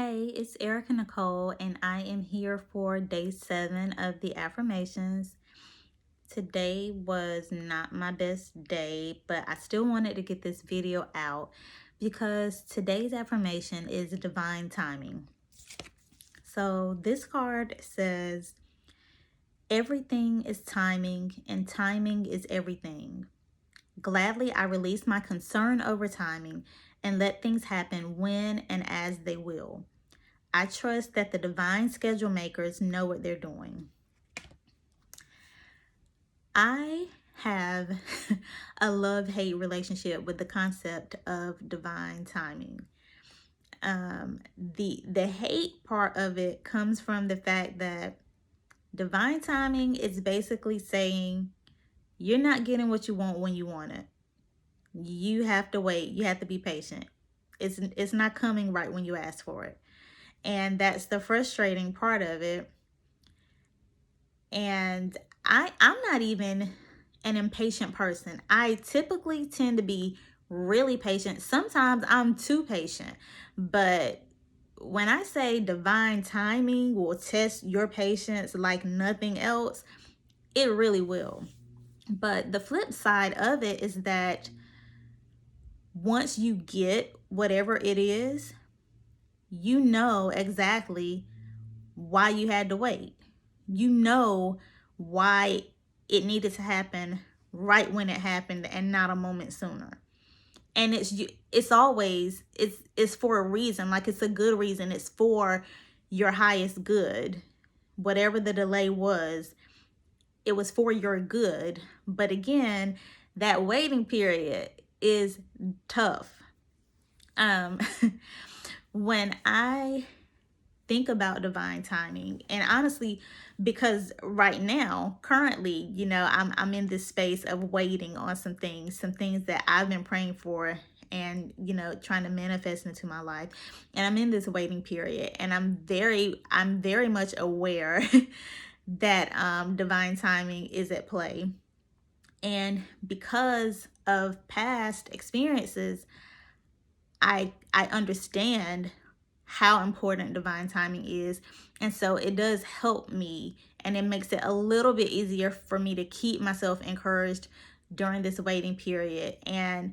Hey, it's Erica Nicole, and I am here for day 7 of the affirmations. Today was not my best day, but I still wanted to get this video out because today's affirmation is divine timing. So this card says, everything is timing, and timing is everything. Gladly, I release my concern over timing and let things happen when and as they will. I trust that the divine schedule makers know what they're doing. I have a love-hate relationship with the concept of divine timing. The hate part of it comes from the fact that divine timing is basically saying you're not getting what you want when you want it. You have to wait. You have to be patient. It's not coming right when you ask for it. And that's the frustrating part of it. And I'm not even an impatient person. I typically tend to be really patient. Sometimes I'm too patient. But when I say divine timing will test your patience like nothing else, it really will. But the flip side of it is that once you get whatever it is, you know exactly why you had to wait. You know why it needed to happen right when it happened and not a moment sooner. And it's for a reason. Like, it's a good reason. It's for your highest good. Whatever the delay was, it was for your good. But again, that waiting period is tough. When I think about divine timing, and honestly, because right now, currently, I'm in this space of waiting on some things that I've been praying for and trying to manifest into my life. And I'm in this waiting period, and I'm very much aware that divine timing is at play. And because of past experiences, I understand how important divine timing is. And so it does help me, and it makes it a little bit easier for me to keep myself encouraged during this waiting period. And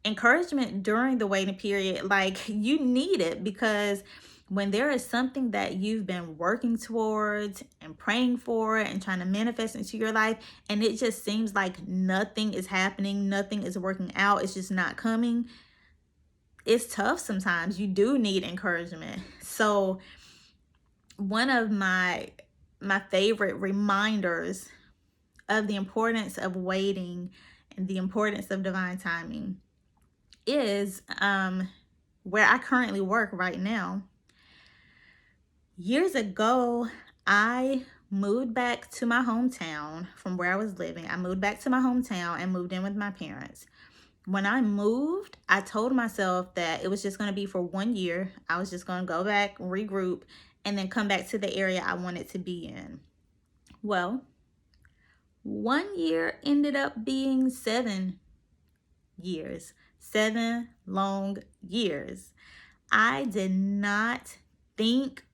encouragement during the waiting period, like, you need it, because when there is something that you've been working towards and praying for and trying to manifest into your life, and it just seems like nothing is happening, nothing is working out, it's just not coming, it's tough sometimes. You do need encouragement. So one of my favorite reminders of the importance of waiting and the importance of divine timing is where I currently work right now. Years ago, I moved back to my hometown from where I was living. I moved back to my hometown and moved in with my parents. When I moved, I told myself that it was just going to be for 1 year. I was just going to go back, regroup, and then come back to the area I wanted to be in. Well, 1 year ended up being 7 years, 7 long years. I did not think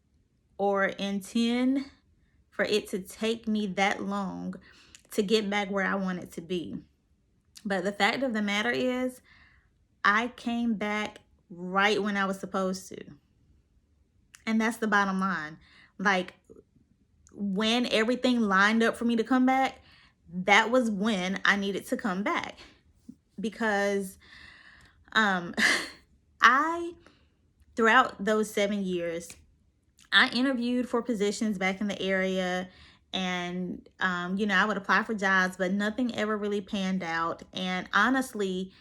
or intend for it to take me that long to get back where I wanted to be. But the fact of the matter is, I came back right when I was supposed to. And that's the bottom line. Like, when everything lined up for me to come back, that was when I needed to come back. Because I, throughout those 7 years, I interviewed for positions back in the area, and I would apply for jobs, but nothing ever really panned out. And honestly,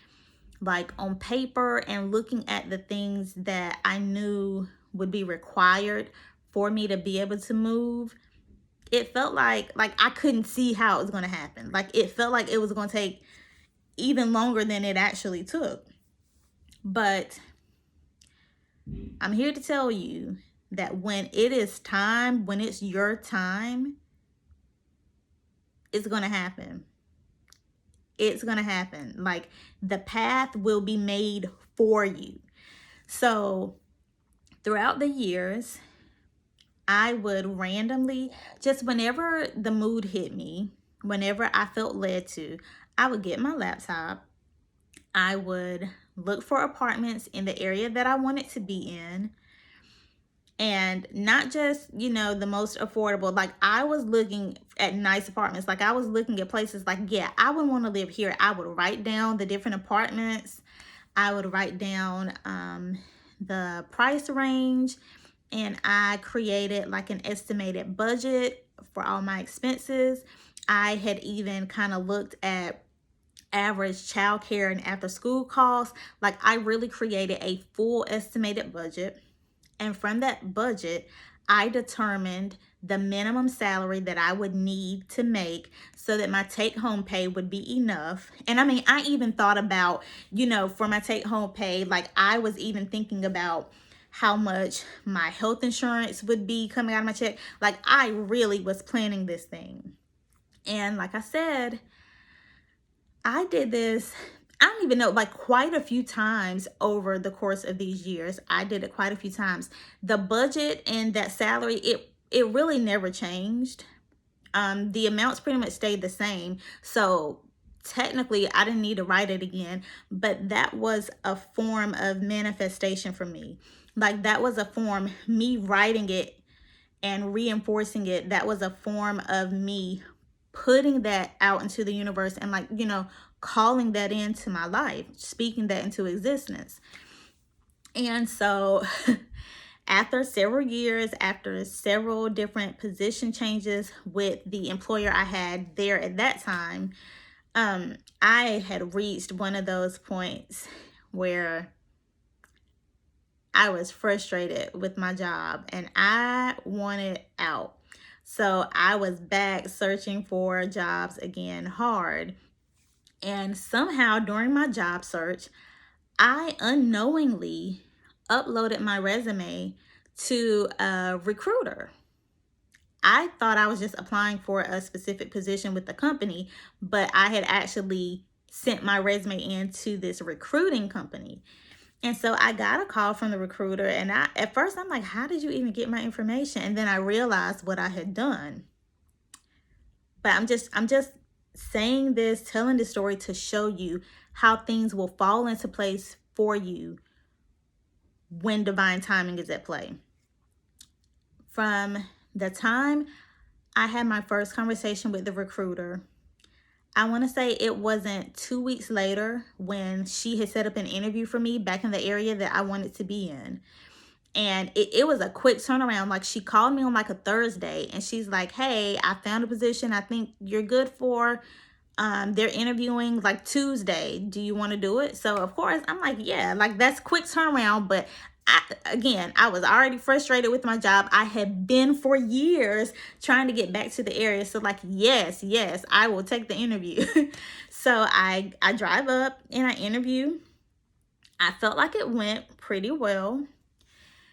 like, on paper and looking at the things that I knew would be required for me to be able to move, it felt like I couldn't see how it was going to happen. Like, it felt like it was going to take even longer than it actually took. But I'm here to tell you that when it is time, when it's your time, it's going to happen. It's going to happen. Like, the path will be made for you. So Throughout the years, I would randomly, just whenever the mood hit me, whenever I felt led to, I would get my laptop. I would look for apartments in the area that I wanted to be in. And not just, the most affordable. Like, I was looking at nice apartments. Like, I was looking at places like, yeah, I would want to live here. I would write down the different apartments. I would write down the price range. And I created like an estimated budget for all my expenses. I had even kind of looked at average childcare and after school costs. Like, I really created a full estimated budget. And from that budget, I determined the minimum salary that I would need to make so that my take home pay would be enough. And I mean, I even thought about, for my take home pay, like I was even thinking about how much my health insurance would be coming out of my check. Like, I really was planning this thing. And like I said, I did this, I don't even know, like quite a few times over the course of these years. I did it quite a few times. The budget and that salary, it really never changed. The amounts pretty much stayed the same. So technically I didn't need to write it again, but that was a form of manifestation for me. Like, that was a form, me writing it and reinforcing it. That was a form of me putting that out into the universe and, like, calling that into my life, speaking that into existence. And so after several years, after several different position changes with the employer I had there at that time, I had reached one of those points where I was frustrated with my job and I wanted out. So I was back searching for jobs again hard. And somehow during my job search, I unknowingly uploaded my resume to a recruiter. I thought I was just applying for a specific position with the company, but I had actually sent my resume into this recruiting company. And so I got a call from the recruiter, and at first I'm like, how did you even get my information? And then I realized what I had done. But I'm just saying this, telling this story to show you how things will fall into place for you when divine timing is at play. From the time I had my first conversation with the recruiter, I want to say it wasn't 2 weeks later when she had set up an interview for me back in the area that I wanted to be in. And it was a quick turnaround. Like, she called me on like a Thursday and she's like, hey, I found a position I think you're good for. They're interviewing like Tuesday. Do you want to do it? So of course I'm like, yeah, like that's quick turnaround. But I was already frustrated with my job. I had been for years trying to get back to the area. So like, yes, I will take the interview. So I drive up and I interview. I felt like it went pretty well.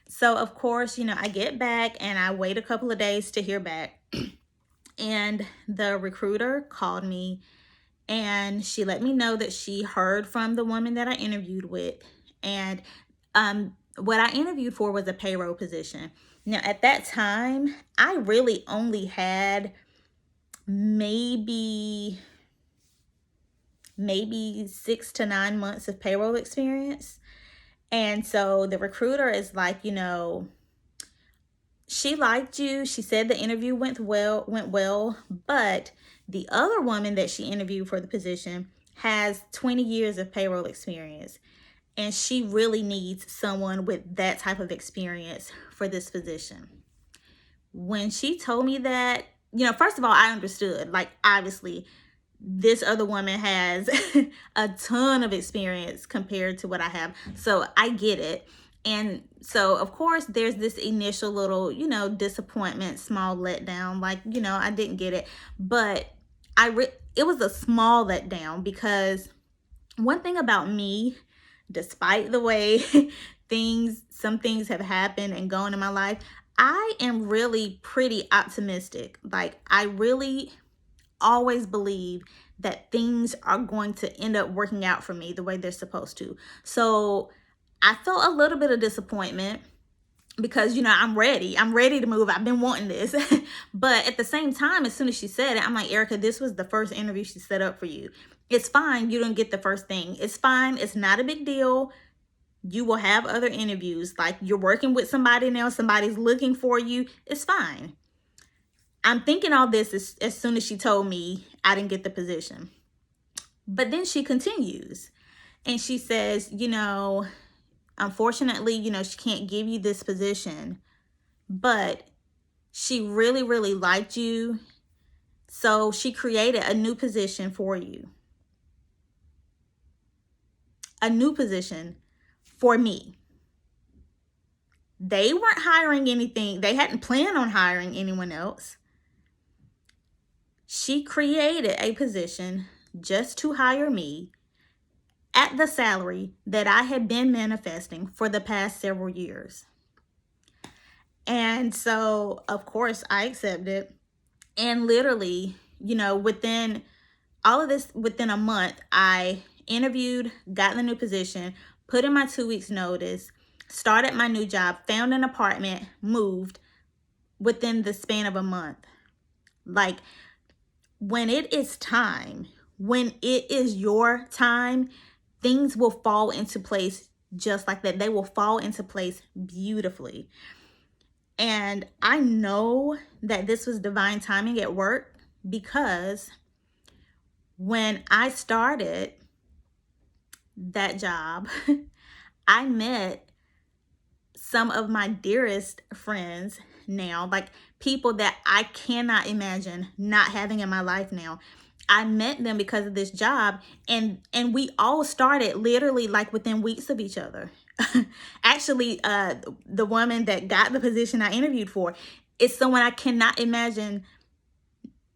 So of course, I get back and I wait a couple of days to hear back. And the recruiter called me and she let me know that she heard from the woman that I interviewed with. And what I interviewed for was a payroll position. Now, at that time, I really only had maybe 6 to 9 months of payroll experience. And so the recruiter is like, she liked you. She said the interview went well, but the other woman that she interviewed for the position has 20 years of payroll experience. And she really needs someone with that type of experience for this position. When she told me that, first of all, I understood. Like, obviously, this other woman has a ton of experience compared to what I have. So I get it. And so, of course, there's this initial little, disappointment, small letdown. Like, I didn't get it. But it was a small letdown because one thing about me, despite the way some things have happened and gone in my life, I am really pretty optimistic. Like, I really always believe that things are going to end up working out for me the way they're supposed to. So I felt a little bit of disappointment. because, you know, I'm ready. I'm ready to move. I've been wanting this. But at the same time, as soon as she said it, I'm like, Erica, this was the first interview she set up for you. It's fine. You don't get the first thing. It's fine. It's not a big deal. You will have other interviews. Like, you're working with somebody now. Somebody's looking for you. It's fine. I'm thinking all this as soon as she told me I didn't get the position. But then she continues and she says, you know, unfortunately, you know, she can't give you this position, but she really, really liked you. So she created a new position for you. A new position for me. They weren't hiring anything. They hadn't planned on hiring anyone else. She created a position just to hire me at the salary that I had been manifesting for the past several years. And so, of course, I accepted. And literally, you know, within all of this, within a month, I interviewed, got the new position, put in my 2 weeks notice, started my new job, found an apartment, moved within the span of a month. Like, when it is time, when it is your time, things will fall into place just like that. They will fall into place beautifully. And I know that this was divine timing at work, because when I started that job, I met some of my dearest friends now, like people that I cannot imagine not having in my life now. I met them because of this job, and we all started literally like within weeks of each other. Actually, the woman that got the position I interviewed for is someone I cannot imagine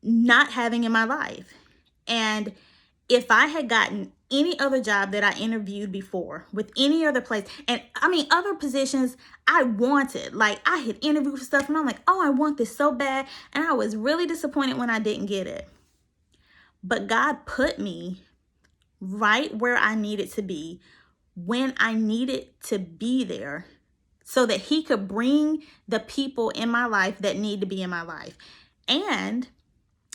not having in my life. And if I had gotten any other job that I interviewed before with any other place, and I mean other positions I wanted, like I had interviewed for stuff and I'm like, oh, I want this so bad, and I was really disappointed when I didn't get it. But God put me right where I needed to be when I needed to be there, so that he could bring the people in my life that need to be in my life. And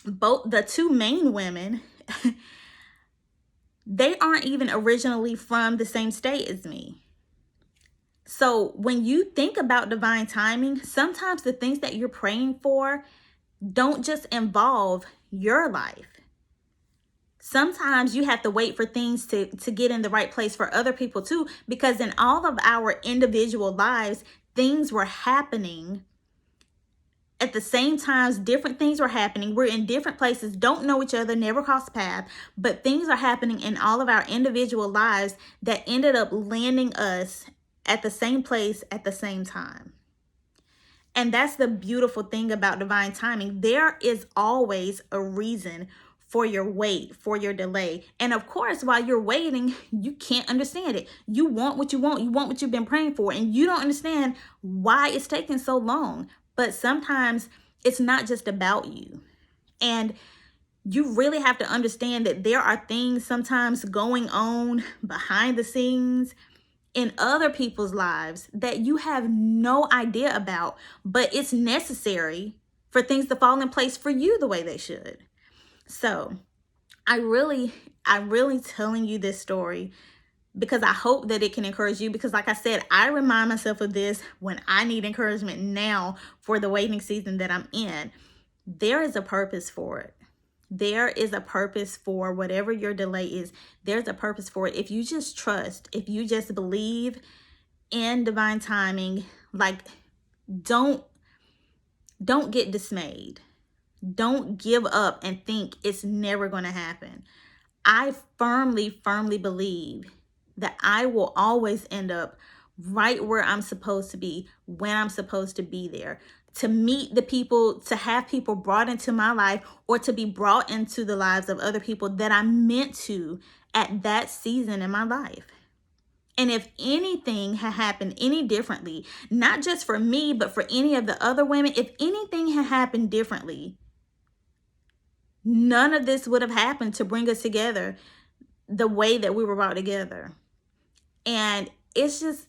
both the two main women, they aren't even originally from the same state as me. So when you think about divine timing, sometimes the things that you're praying for don't just involve your life. Sometimes you have to wait for things to get in the right place for other people too, because in all of our individual lives, things were happening at the same times. Different things were happening. We're in different places, don't know each other, never crossed paths, but things are happening in all of our individual lives that ended up landing us at the same place at the same time. And that's the beautiful thing about divine timing. There is always a reason for your wait, for your delay. And of course, while you're waiting, you can't understand it. You want what you want. You want what you've been praying for, and you don't understand why it's taking so long. But sometimes it's not just about you. And you really have to understand that there are things sometimes going on behind the scenes in other people's lives that you have no idea about, but it's necessary for things to fall in place for you the way they should. So I'm really telling you this story because I hope that it can encourage you, because like I said, I remind myself of this when I need encouragement now for the waiting season that I'm in. There is a purpose for it. There is a purpose for whatever your delay is. There's a purpose for it. If you just trust, if you just believe in divine timing, like don't get dismayed. Don't give up and think it's never going to happen. I firmly believe that I will always end up right where I'm supposed to be, when I'm supposed to be there, to meet the people, to have people brought into my life, or to be brought into the lives of other people that I'm meant to at that season in my life. And if anything had happened any differently, not just for me, but for any of the other women, if anything had happened differently, none of this would have happened to bring us together the way that we were brought together. And it's just,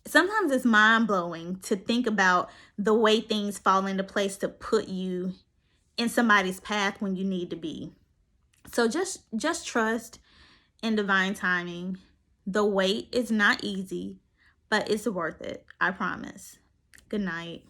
Sometimes it's mind-blowing to think about the way things fall into place to put you in somebody's path when you need to be. So just trust in divine timing. The wait is not easy, but it's worth it. I promise. Good night.